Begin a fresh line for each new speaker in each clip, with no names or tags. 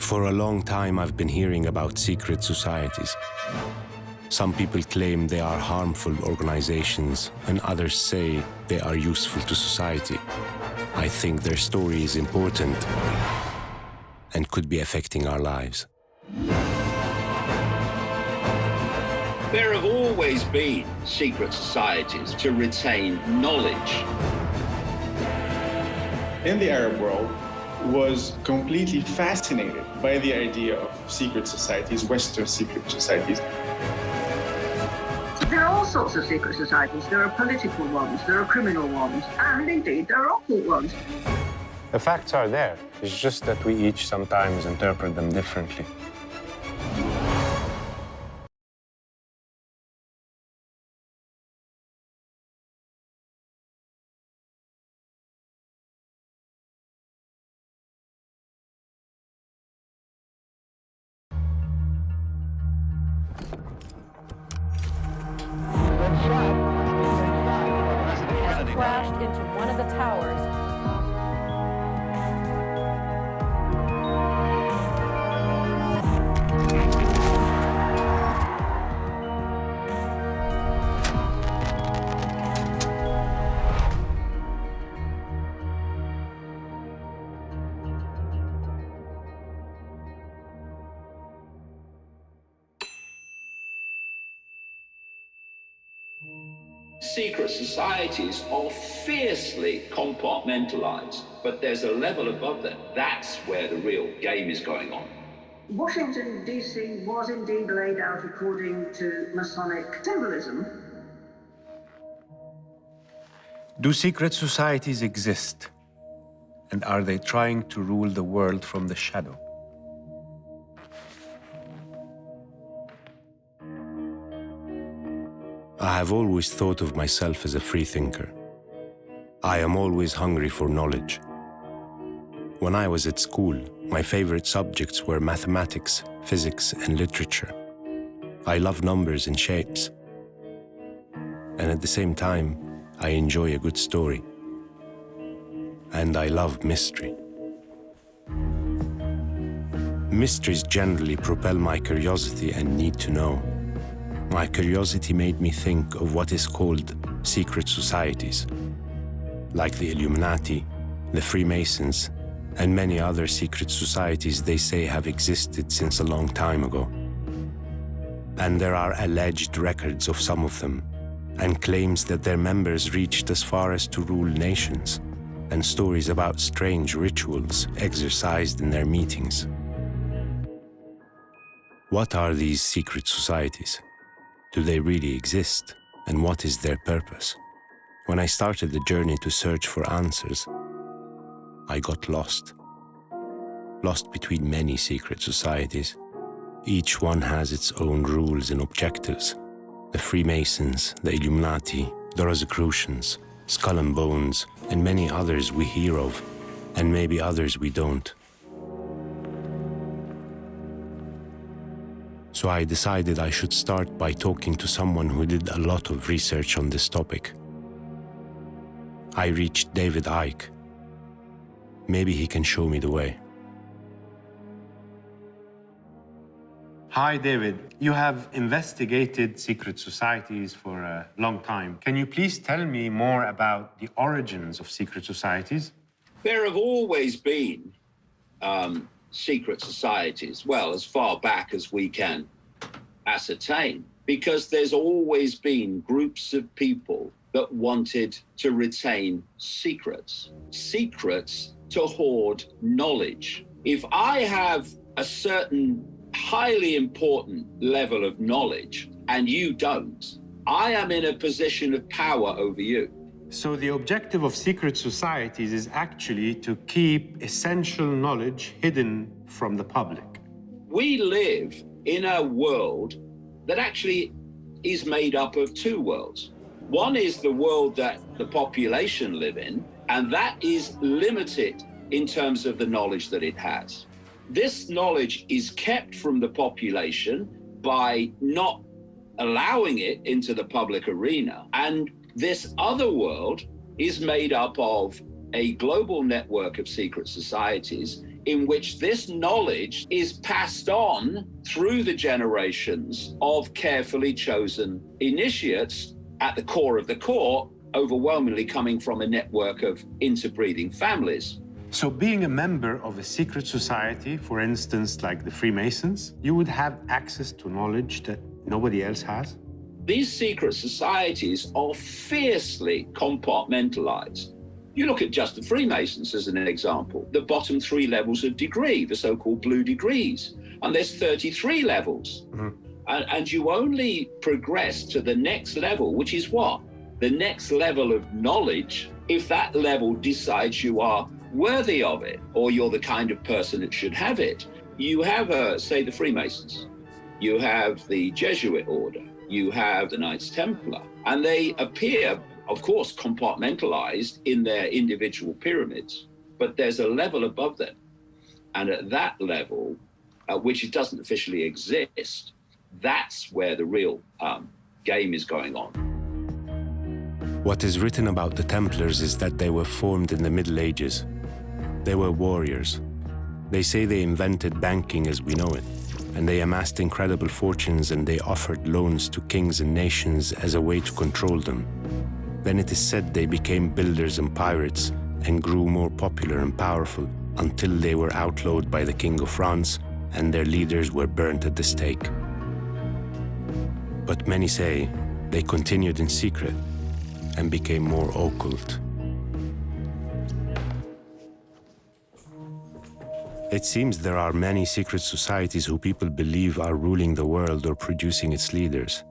For a long time, I've been hearing about secret societies. Some people claim they are harmful organizations, and others say they are useful to society. I think their story is important and could be affecting our lives.
There have always been secret societies to retain knowledge.
In the Arab world, was completely fascinated by the idea of secret societies, Western secret societies.
There are all sorts of secret societies. There are political ones, there are criminal ones, and indeed there are occult ones.
The facts are there. It's just that we each sometimes interpret them differently.
Has crashed into one of the towers.
Secret societies are fiercely compartmentalized, but there's a level above that. That's where the real game is going on.
Washington, D.C. was indeed laid out according to Masonic symbolism.
Do secret societies exist? And are they trying to rule the world from the shadow? I have always thought of myself as a free thinker. I am always hungry for knowledge. When I was at school, my favorite subjects were mathematics, physics, and literature. I love numbers and shapes. And at the same time, I enjoy a good story. And I love mystery. Mysteries generally propel my curiosity and need to know. My curiosity made me think of what is called secret societies, like the Illuminati, the Freemasons, and many other secret societies they say have existed since a long time ago. And there are alleged records of some of them, and claims that their members reached as far as to rule nations, and stories about strange rituals exercised in their meetings. What are these secret societies? Do they really exist? And what is their purpose? When I started the journey to search for answers, I got lost. Lost between many secret societies. Each one has its own rules and objectives. The Freemasons, the Illuminati, the Rosicrucians, Skull and Bones, and many others we hear of, and maybe others we don't. So I decided I should start by talking to someone who did a lot of research on this topic. I reached David Icke. Maybe he can show me the way.
Hi, David. You have investigated secret societies for a long time. Can you please tell me more about the origins of secret societies?
There have always been secret societies, well, as far back as we can ascertain, because there's always been groups of people that wanted to retain secrets, secrets to hoard knowledge. If I have a certain highly important level of knowledge and you don't, I am in a position of power over you.
So the objective of secret societies is actually to keep essential knowledge hidden from the public.
We live in a world that actually is made up of two worlds. One is the world that the population live in, and that is limited in terms of the knowledge that it has. This knowledge is kept from the population by not allowing it into the public arena. And this other world is made up of a global network of secret societies in which this knowledge is passed on through the generations of carefully chosen initiates at the core of the core, overwhelmingly coming from a network of interbreeding families.
So being a member of a secret society, for instance, like the Freemasons, you would have access to knowledge that nobody else has?
These secret societies are fiercely compartmentalized. You look at just the Freemasons as an example, the bottom 3 levels of degree, the so-called blue degrees, and there's 33 levels. And you only progress to the next level, which is what? The next level of knowledge, if that level decides you are worthy of it, or you're the kind of person that should have it. You have, say, the Freemasons, you have the Jesuit order, you have the Knights Templar, and they appear, of course, compartmentalized in their individual pyramids, but there's a level above them. And at that level, which it doesn't officially exist, that's where the real game is going on.
What is written about the Templars is that they were formed in the Middle Ages. They were warriors. They say they invented banking as we know it, and they amassed incredible fortunes, and they offered loans to kings and nations as a way to control them. Then it is said they became builders and pirates and grew more popular and powerful until they were outlawed by the King of France and their leaders were burnt at the stake. But many say they continued in secret and became more occult. It seems there are many secret societies who people believe are ruling the world or producing its leaders,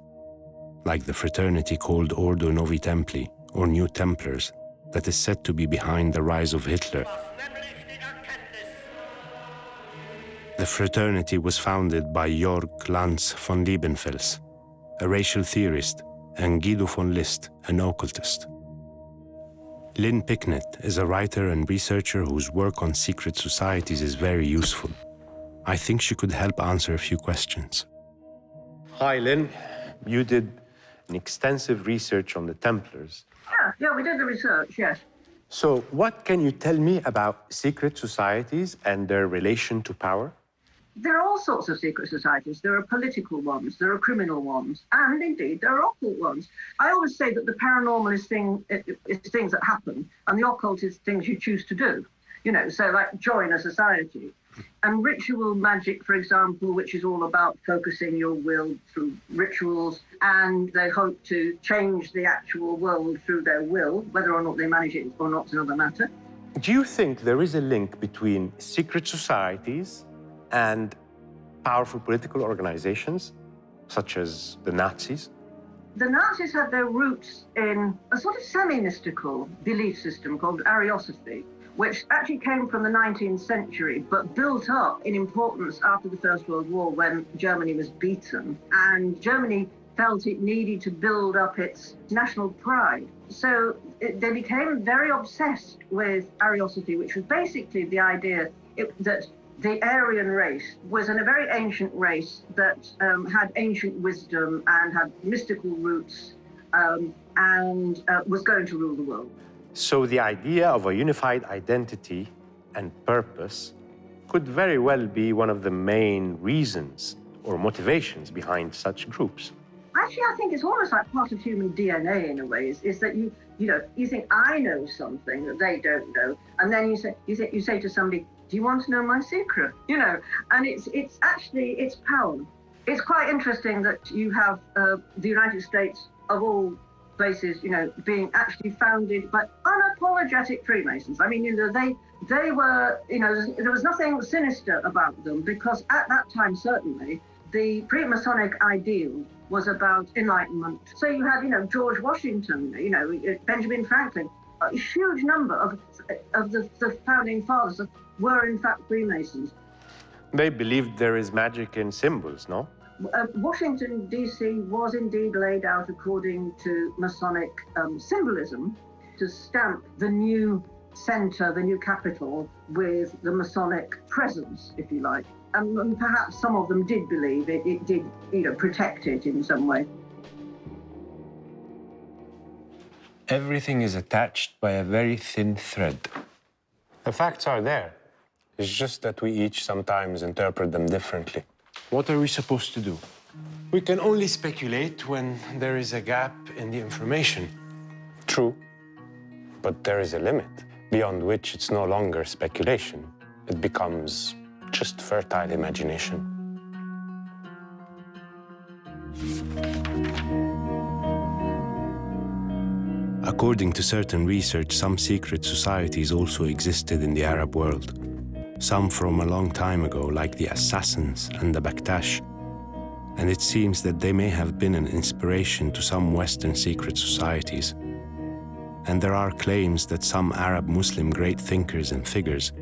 like the fraternity called Ordo Novi Templi, or New Templars, that is said to be behind the rise of Hitler. The fraternity was founded by Jörg Lanz von Liebenfels, a racial theorist, and Guido von List, an occultist. Lynn Picknett is a writer and researcher whose work on secret societies is very useful. I think she could help answer a few questions.
Hi, Lynn. You did an extensive research on the Templars.
Yeah, we did the research, yes.
So what can you tell me about secret societies and their relation to power?
There are all sorts of secret societies. There are political ones, there are criminal ones, and indeed there are occult ones. I always say that the paranormal is things that happen, and the occult is things you choose to do. You know, so like join a society. And ritual magic, for example, which is all about focusing your will through rituals, and they hope to change the actual world through their will. Whether or not they manage it or not is another matter.
Do you think there is a link between secret societies and powerful political organizations, such as the Nazis?
The Nazis had their roots in a sort of semi-mystical belief system called Ariosophy, which actually came from the 19th century, but built up in importance after the First World War when Germany was beaten. And Germany felt it needed to build up its national pride. So they became very obsessed with Ariosophy, which was basically the idea that the Aryan race was a very ancient race that had ancient wisdom and had mystical roots and was going to rule the world.
So the idea of a unified identity and purpose could very well be one of the main reasons or motivations behind such groups.
Actually, I think it's almost like part of human DNA in a way, is that you think I know something that they don't know, and then you say to somebody, do you want to know my secret? You know, and it's actually power. It's quite interesting that you have the United States, of all places, being actually founded by unapologetic Freemasons. I mean, they were, there was nothing sinister about them, because at that time, certainly, the pre-Masonic ideal was about enlightenment. So you had, George Washington, Benjamin Franklin, a huge number of the founding fathers were in fact Freemasons.
They believed there is magic in symbols, no?
Washington, D.C. was indeed laid out according to Masonic symbolism to stamp the new center, the new capital, with the Masonic presence, if you like. And perhaps some of them did believe it did, protect it in some way.
Everything is attached by a very thin thread.
The facts are there.
It's just that we each sometimes interpret them differently.
What are we supposed to do? We can only speculate when there is a gap in the information.
True, but there is a limit, beyond which it's no longer speculation. It becomes just fertile imagination. According to certain research, some secret societies also existed in the Arab world. Some from a long time ago, like the Assassins and the Baktash. And it seems that they may have been an inspiration to some Western secret societies. And there are claims that some Arab Muslim great thinkers and figures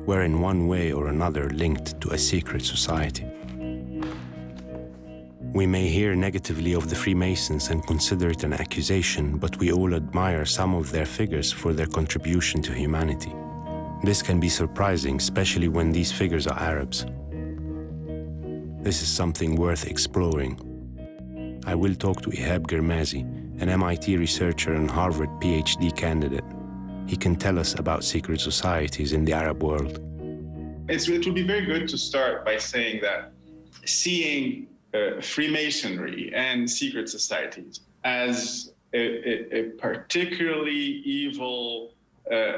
were in one way or another linked to a secret society. We may hear negatively of the Freemasons and consider it an accusation, but we all admire some of their figures for their contribution to humanity. This can be surprising, especially when these figures are Arabs. This is something worth exploring. I will talk to Ihab Girmazi, an MIT researcher and Harvard PhD candidate. He can tell us about secret societies in the Arab world.
It will be very good to start by saying that seeing Freemasonry and secret societies as a particularly evil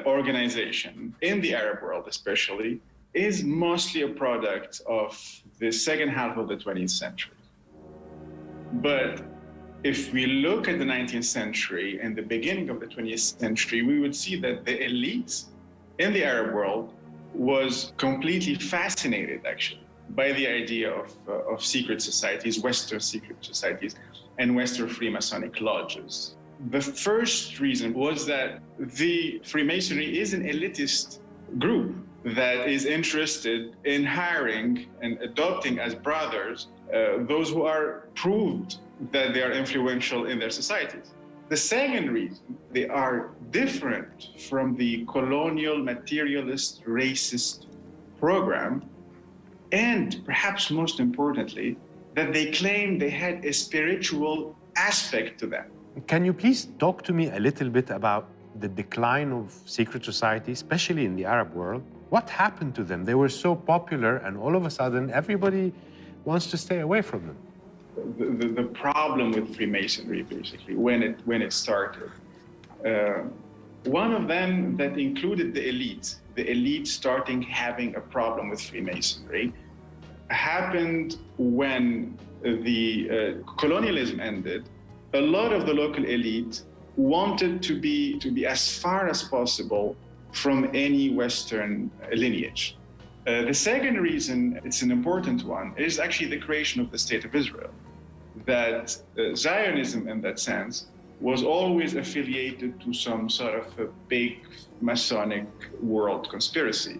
organization in the Arab world especially is mostly a product of the second half of the 20th century. But if we look at the 19th century and the beginning of the 20th century, we would see that the elites in the Arab world was completely fascinated actually by the idea of secret societies, Western secret societies, and Western Freemasonic lodges. The first reason was that the Freemasonry is an elitist group that is interested in hiring and adopting as brothers those who are proved that they are influential in their societies. The second reason, they are different from the colonial, materialist, racist program, and perhaps most importantly, that they claim they had a spiritual aspect to them.
Can you please talk to me a little bit about the decline of secret societies, especially in the Arab world? What happened to them? They were so popular, and all of a sudden, everybody wants to stay away from them.
The problem with Freemasonry, basically, when it started, one of them that included the elite starting having a problem with Freemasonry, happened when the colonialism ended. A lot of the local elite wanted to be as far as possible from any Western lineage. The second reason, it's an important one, is actually the creation of the State of Israel. That Zionism, in that sense, was always affiliated to some sort of a big Masonic world conspiracy.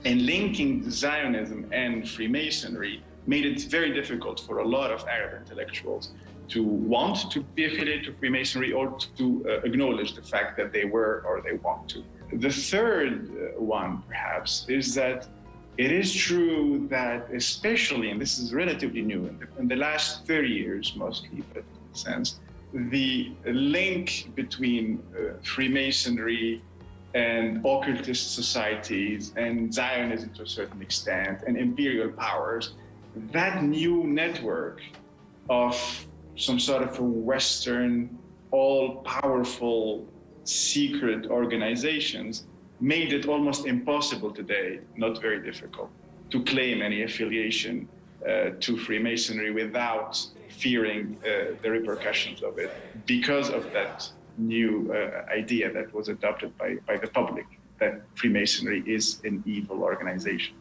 And linking Zionism and Freemasonry made it very difficult for a lot of Arab intellectuals to want to be affiliated to Freemasonry or to acknowledge the fact that they were or they want to. The third one, perhaps, is that it is true that especially, and this is relatively new, in the last 30 years mostly, but in a sense, the link between Freemasonry and occultist societies and Zionism to a certain extent and imperial powers, that new network of some sort of a Western, all-powerful secret organizations made it almost impossible today, not very difficult, to claim any affiliation to Freemasonry without fearing the repercussions of it because of that new idea that was adopted by the public, that Freemasonry is an evil organization.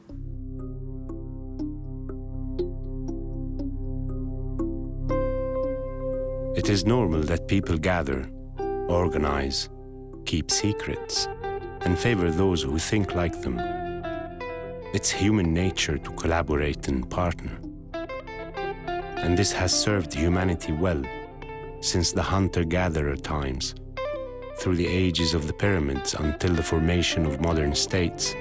It is normal that people gather, organize, keep secrets, and favor those who think like them. It's human nature to collaborate and partner. And this has served humanity well since the hunter-gatherer times, through the ages of the pyramids until the formation of modern states.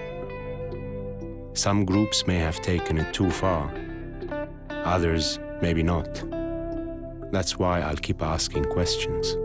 Some groups may have taken it too far, others maybe not. That's why I'll keep asking questions.